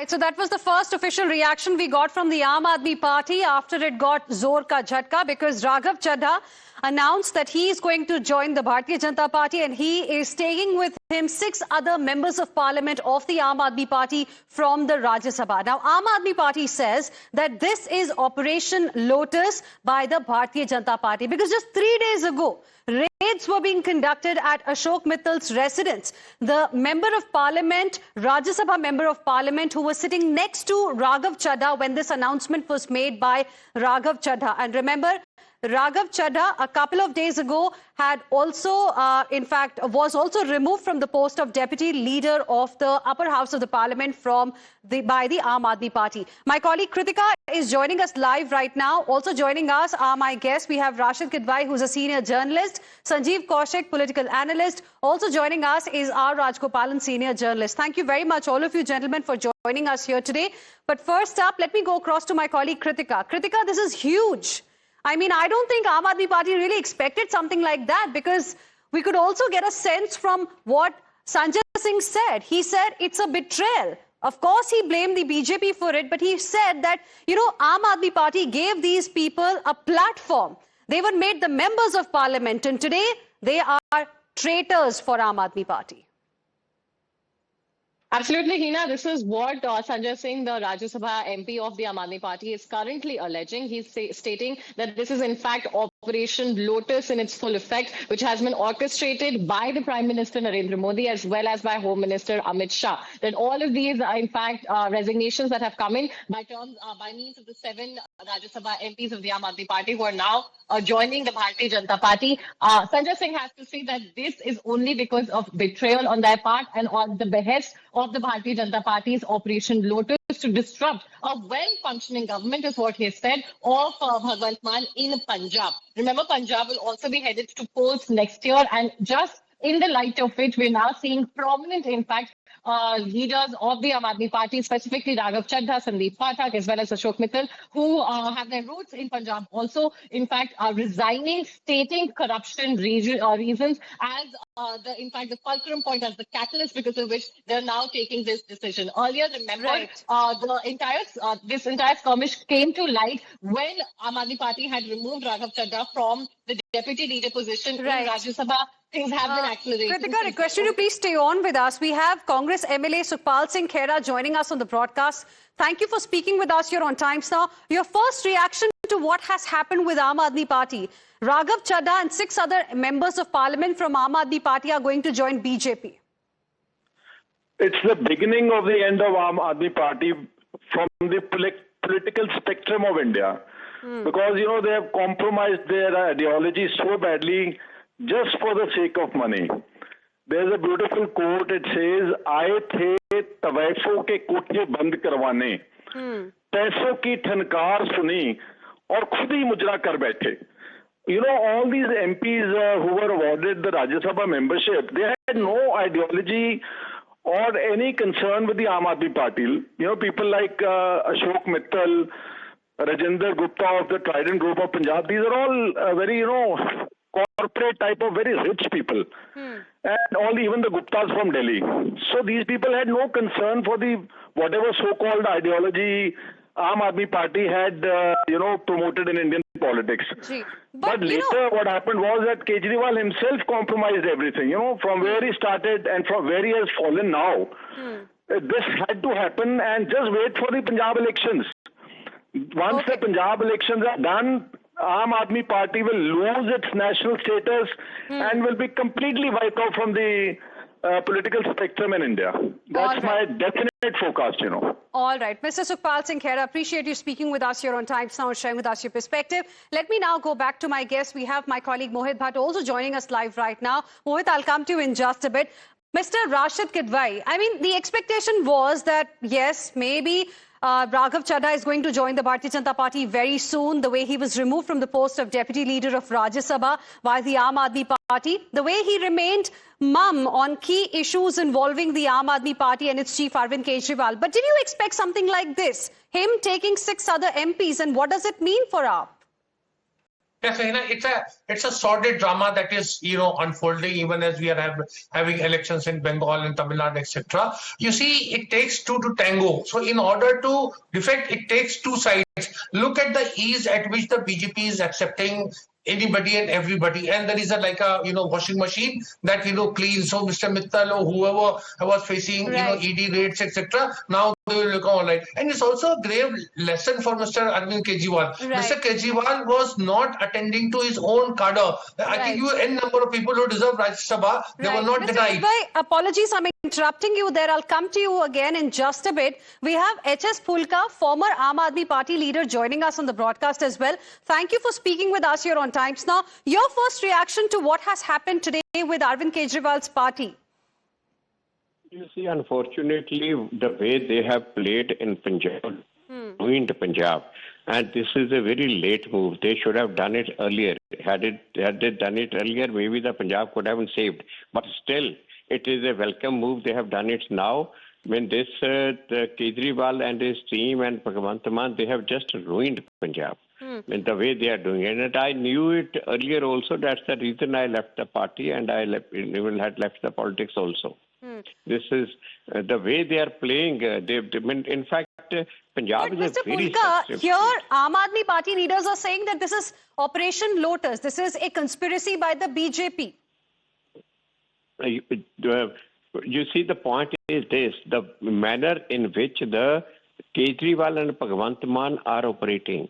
So that was the first official reaction we got from the Aam Aadmi Party after it got Zor Ka Jhatka, because Raghav Chadha announced that he is going to join the Bharatiya Janata Party and he is taking with him 6 other members of parliament of the Aam Aadmi Party from the Rajya Sabha. Now, Aam Aadmi Party says that this is Operation Lotus by the Bharatiya Janata Party, because just 3 days ago, raids were being conducted at Ashok Mittal's residence. The member of parliament, Rajya Sabha member of parliament, who was sitting next to Raghav Chadha when this announcement was made by Raghav Chadha. And remember, Raghav Chadha a couple of days ago had also, was also removed from the post of deputy leader of the upper house of the parliament by the Aam Aadmi Party. My colleague Kritika is joining us live right now. Also joining us are my guests. We have Rashid Kidwai, who's a senior journalist, Sanjeev Kaushik, political analyst. Also joining us is R. Rajgopalan, senior journalist. Thank you very much, all of you gentlemen, for joining us here today. But first up, let me go across to my colleague Kritika. Kritika, this is huge. I mean, I don't think Aam Aadmi Party really expected something like that, because we could also get a sense from what Sanjay Singh said. He said it's a betrayal. Of course, he blamed the BJP for it, but he said that, Aam Aadmi Party gave these people a platform. They were made the members of parliament, and today they are traitors for Aam Aadmi Party. Absolutely, Hina. This is what Sanjay Singh, the Rajya Sabha MP of the Aam Aadmi Party, is currently alleging. He's stating that this is in fact Operation Lotus in its full effect, which has been orchestrated by the Prime Minister Narendra Modi as well as by Home Minister Amit Shah. That all of these are in fact resignations that have come in by means of the 7 Rajya Sabha MPs of the Aam Aadmi Party who are now joining the Bharatiya Janata Party. Sanjay Singh has to say that this is only because of betrayal on their part and on the behest of the Bharatiya Janata Party's Operation Lotus to disrupt a well-functioning government, is what he has said, of Bhagwant Mann in Punjab. Remember, Punjab will also be headed to polls next year, and just in the light of it, we're now seeing prominent, in fact, leaders of the Aam Aadmi Party, specifically Raghav Chadha, Sandeep Pathak, as well as Ashok Mittal, who have their roots in Punjab, also, in fact, are resigning, stating corruption reasons as the fulcrum point, as the catalyst because of which they're now taking this decision. Earlier, remember, this entire skirmish came to light when Aam Aadmi Party had removed Raghav Chadha from the deputy leader position in Rajya Sabha. Things have been accelerating. Kritika, request you to please stay on with us. We have Congress MLA Sukhpal Singh Khera joining us on the broadcast. Thank you for speaking with us here on Times Now. Your first reaction to what has happened with Aam Aadmi Party. Raghav Chadha and 6 other members of parliament from Aam Aadmi Party are going to join BJP. It's the beginning of the end of Aam Aadmi Party from the political spectrum of India. Because, they have compromised their ideology so badly just for the sake of money. There's a beautiful quote. It says, "Aaye the tawaifoं के कोठे बंद करवाने, पैसों की ठनकार सुनी और खुद ही मुजरा कर बैठे." All these MPs who were awarded the Rajya Sabha membership, they had no ideology or any concern with the Aam Aadmi Party. People like Ashok Mittal, Rajinder Gupta of the Trident Group of Punjab, these are all very, corporate type of very rich people. And even the Guptas from Delhi. So these people had no concern for the whatever so-called ideology Aam Aadmi Party had, promoted in Indian politics. But later what happened was that Kejriwal himself compromised everything, from where he started and from where he has fallen now. This had to happen, and just wait for the Punjab elections. Once the Punjab elections are done, Aam Aadmi Party will lose its national status and will be completely wiped out from the political spectrum in India. That's my definite forecast, All right. Mr. Sukhpal Singh Khera, appreciate you speaking with us here on Times Now and sharing with us your perspective. Let me now go back to my guest. We have my colleague Mohit Bhatt also joining us live right now. Mohit, I'll come to you in just a bit. Mr. Rashid Kidwai, I mean, the expectation was that, yes, maybe Raghav Chadha is going to join the Bharatiya Janata Party very soon, the way he was removed from the post of deputy leader of Rajya Sabha by the Aam Aadmi Party, the way he remained mum on key issues involving the Aam Aadmi Party and its chief Arvind Kejriwal. But did you expect something like this? Him taking 6 other MPs, and what does it mean for AAP? Yes, it's a sordid drama that is unfolding even as we are having elections in Bengal and Tamil Nadu, etc. You see, it takes two to tango. So in order to defect, it takes two sides. Look at the ease at which the BJP is accepting anybody and everybody, and there is a washing machine that cleans. So Mr. Mittal or whoever was facing Right. ED raids, etc. Now they will look all right. And it's also a grave lesson for Mr. Arvind Kejriwal. Right. Mr. Kejriwal was not attending to his own cadre. I Right. give you n number of people who deserve Rajya Sabha. They were not Mr. denied. Bhai, apologies, I'm interrupting you there. I'll come to you again in just a bit. We have H.S. Phulka, former Aam Aadmi Party leader, joining us on the broadcast as well. Thank you for speaking with us here on Times Now. Your first reaction to what has happened today with Arvind Kejriwal's party? You see, unfortunately, the way they have played in Punjab, ruined Punjab. And this is a very late move. They should have done it earlier. Had they done it earlier, maybe the Punjab could have been saved. But still, it is a welcome move. They have done it now. When the Kejriwal and his team and Bhagwant Mann, they have just ruined Punjab. In the way they are doing it. And I knew it earlier also. That's the reason I left the party and I even had left the politics also. This is the way they are playing. In fact, Punjab But is Mr. a very Phulka, sensitive here state. Aam Aadmi Party leaders are saying that this is Operation Lotus. This is a conspiracy by the BJP. You see, the point is this: the manner in which the Kejriwal and Bhagwant Mann are operating.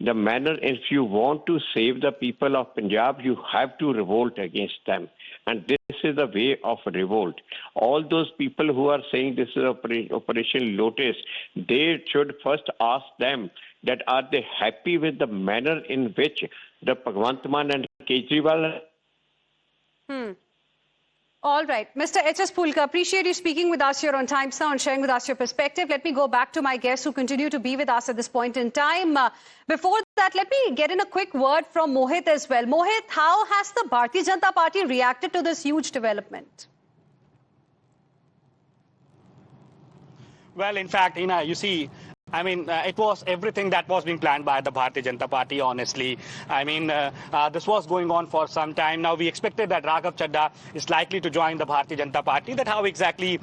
The manner, if you want to save the people of Punjab, you have to revolt against them. And this is the way of revolt. All those people who are saying this is Operation Lotus, they should first ask them that are they happy with the manner in which the Bhagwant Mann and Kejriwal. All right. Mr. H.S. Phulka, appreciate you speaking with us here on Times Now and sharing with us your perspective. Let me go back to my guests who continue to be with us at this point in time. Before that, let me get in a quick word from Mohit as well. Mohit, how has the Bharatiya Janata Party reacted to this huge development? Well, in fact, you see, it was everything that was being planned by the Bharatiya Janata Party, honestly. This was going on for some time. Now, we expected that Raghav Chadha is likely to join the Bharatiya Janata Party. That how exactly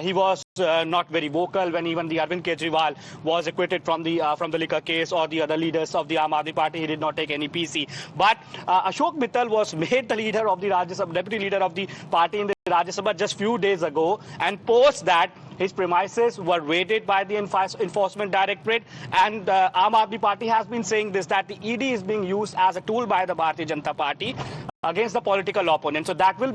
he was not very vocal when even the Arvind Kejriwal was acquitted from the liquor case, or the other leaders of the Aam Aadmi Party. He did not take any PC. But Ashok Mittal was made the leader of the Rajya Sabha, deputy leader of the party in the Rajya Sabha just few days ago, and post that his premises were raided by the Enforcement Directorate, and Aam Aadmi Party has been saying this, that the ED is being used as a tool by the Bharatiya Janata Party against the political opponent. So that will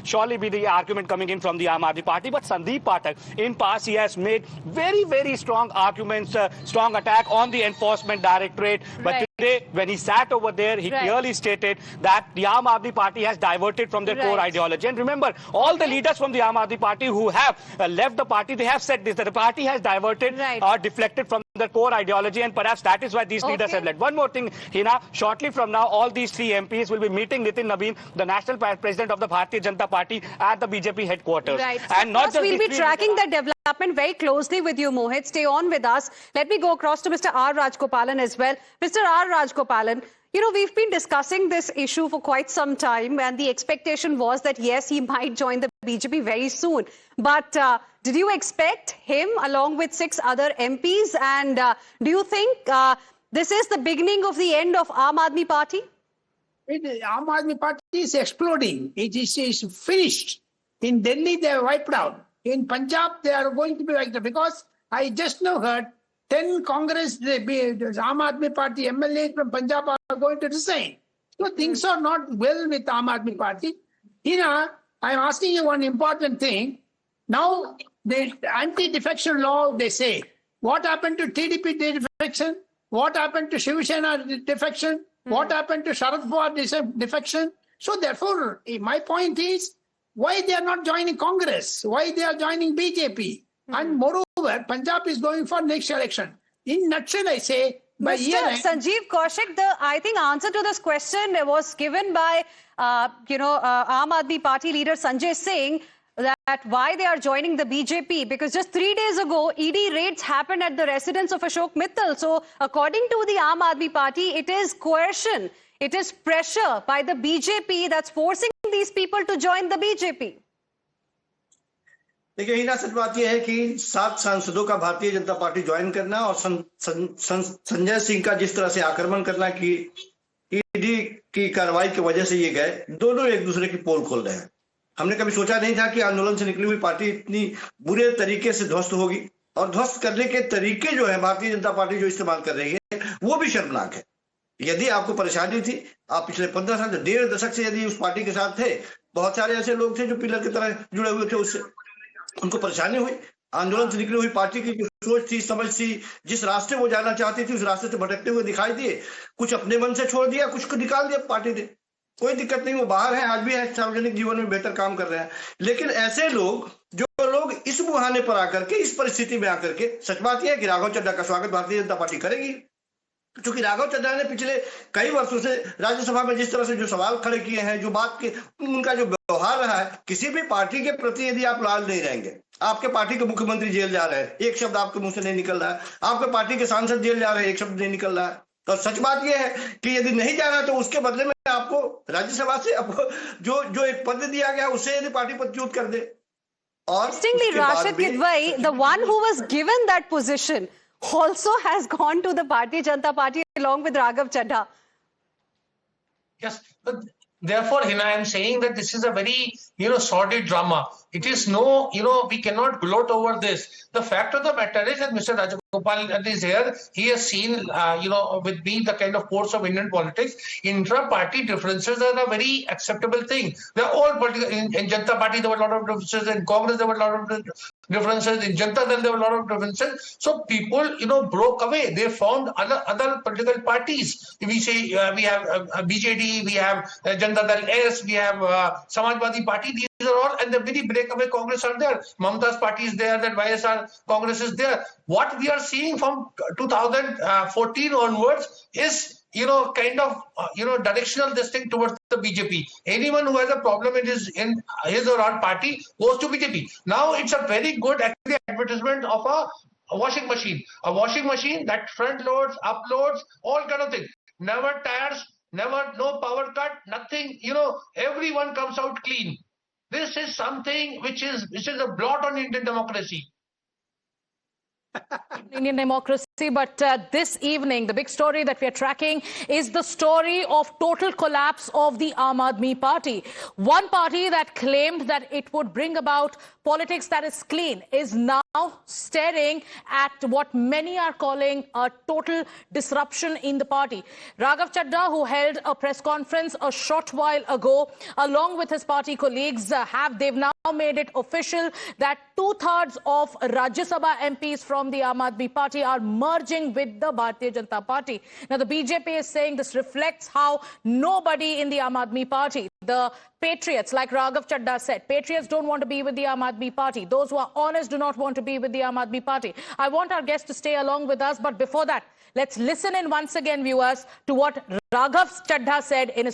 surely be the argument coming in from the Aam Aadmi Party. But Sandeep Pathak, in past, he has made very, very strong arguments, strong attack on the Enforcement Directorate. But Right. today, when he sat over there, he clearly stated that the Aam Aadmi Party has diverted from their core ideology. And remember, all the leaders from the Aam Aadmi Party who have left the party, they have said this, that the party has diverted or deflected from their core ideology, and perhaps that is why these leaders have led. One more thing, Hina, shortly from now, all these three MPs will be meeting Nitin Nabin, the national president of the Bharatiya Janata Party, at the BJP headquarters. Right. And not just we'll be tracking that development very closely with you, Mohit. Stay on with us. Let me go across to Mr. R. Rajgopalan as well. Mr. R. Rajgopalan, we've been discussing this issue for quite some time, and the expectation was that, yes, he might join the BJP very soon. But did you expect him along with 6 other MPs? And do you think this is the beginning of the end of Aam Aadmi Party? Aam Aadmi Party is exploding. It is finished. In Delhi, they are wiped out. In Punjab, they are going to be like that. Because I just now heard 10 Congress, the Aam Aadmi Party MLAs from Punjab are going to resign. So things are not well with Aam Aadmi Party. Hina, I'm asking you one important thing. Now, the anti-defection law, they say, what happened to TDP defection? What happened to Shiv Sena defection? What happened to Sharad Pawar defection? So therefore, my point is, why they are not joining Congress? Why they are joining BJP? And moreover, Punjab is going for next election. In nutshell, I say, by Mr. year Sanjeev Kaushik, I think answer to this question was given by, Aam Aadmi Party leader Sanjay Singh. that why they are joining the BJP, because just 3 days ago, ED raids happened at the residence of Ashok Mittal. So according to the Aam Aadmi Party, it is coercion, it is pressure by the BJP that's forcing these people to join the BJP. देखिए हिना, सच बात यह है कि 7 सांसदों का Bharatiya Janata party join करना और संजय सिंह का जिस तरह से आक्रमण करना कि ईडी की कार्रवाई की वजह से ये गए, दोनों एक दूसरे की पोल खोल रहे हैं। हमने कभी सोचा नहीं था कि आंदोलन से निकली हुई पार्टी इतनी बुरे तरीके से ध्वस्त होगी, और ध्वस्त करने के तरीके जो है भारतीय जनता पार्टी जो इस्तेमाल कर रही है वो भी शर्मनाक है। यदि आपको परेशानी थी, आप पिछले 15 साल 1.5 दशक से यदि उस पार्टी के साथ थे, बहुत सारे ऐसे लोग थे जो पिलर की तरह जुड़े हुए थे, उससे उनको परेशानी हुई। आंदोलन से निकली हुई पार्टी की जो सोच थी, समझ थी, जिस रास्ते वो जाना चाहती थी उस रास्ते से भटकते हुए दिखाई दिए। कुछ अपने मन से छोड़ दिया, कुछ को निकाल दिया पार्टी ने। कोई दिक्कत नहीं, वो बाहर है, आज भी है, सार्वजनिक जीवन में बेहतर काम कर रहे हैं। लेकिन ऐसे लोग, जो लोग इस बुहाने पर आकर के, इस परिस्थिति में आकर के, सच बात यह है कि राघव चड्ढा का स्वागत भारतीय जनता पार्टी करेगी, क्योंकि राघव चड्ढा ने पिछले कई वर्षों से राज्यसभा में जिस तरह से जो सवाल खड़े किए हैं, जो बात के उनका जो व्यवहार रहा है, किसी भी पार्टी के प्रति यदि आप लाल नहीं रहेंगे, आपके पार्टी के मुख्यमंत्री जेल जा रहे हैं, एक शब्द आपके मुंह से नहीं निकल रहा है, आपके पार्टी के सांसद जेल जा रहे हैं, एक शब्द नहीं निकल रहा है। तो सच बात यह है कि यदि नहीं जाना तो उसके बदले में आपको राज्यसभा से आपको जो एक पद दिया गया उससे यदि पार्टी पदच्युत कर दे। और interestingly, Rashid Kidwai, the one who was given that position, also has gone to the Bharatiya Janata Party along with Raghav Chadha. Yes, but therefore, Hina, I am saying that this is a very, sordid drama. It is no, we cannot gloat over this. The fact of the matter is that Mr. Rajagopal is here. He has seen, with me, the kind of course of Indian politics. Intra-party differences are a very acceptable thing. They are all political. In Janata Party, there were a lot of differences. In Congress, there were a lot of differences. In Janata Dal, there were a lot of differences. So people, broke away. They formed other political parties. We say we have BJD, we have Janata Dal S, we have Samajwadi Party. These are all, and the very breakaway Congress are there. Mamta's party is there, that YSR Congress is there. What we are seeing from 2014 onwards is, kind of, directional this thing towards the BJP. Anyone who has a problem in his or her party goes to BJP. Now it's a very good actually advertisement of a washing machine. A washing machine that front loads, uploads, all kind of thing. Never tires, no power cut, nothing. Everyone comes out clean. This is something which is a blot on Indian democracy. Indian democracy, but this evening the big story that we are tracking is the story of total collapse of the Aam Aadmi Party. One party that claimed that it would bring about politics that is clean is now staring at what many are calling a total disruption in the party. Raghav Chadha, who held a press conference a short while ago along with his party colleagues, they've now made it official that 2/3 of Rajya Sabha MPs from the Aam Aadmi Party are merging with the Bharatiya Janata Party. Now the BJP is saying this reflects how nobody in the Aam Aadmi Party, the patriots, like Raghav Chadha said, patriots don't want to be with the Aam Aadmi Party. Those who are honest do not want to be with the Aam Aadmi Party. I want our guests to stay along with us, but before that, let's listen in once again, viewers, to what Raghav Chadha said in his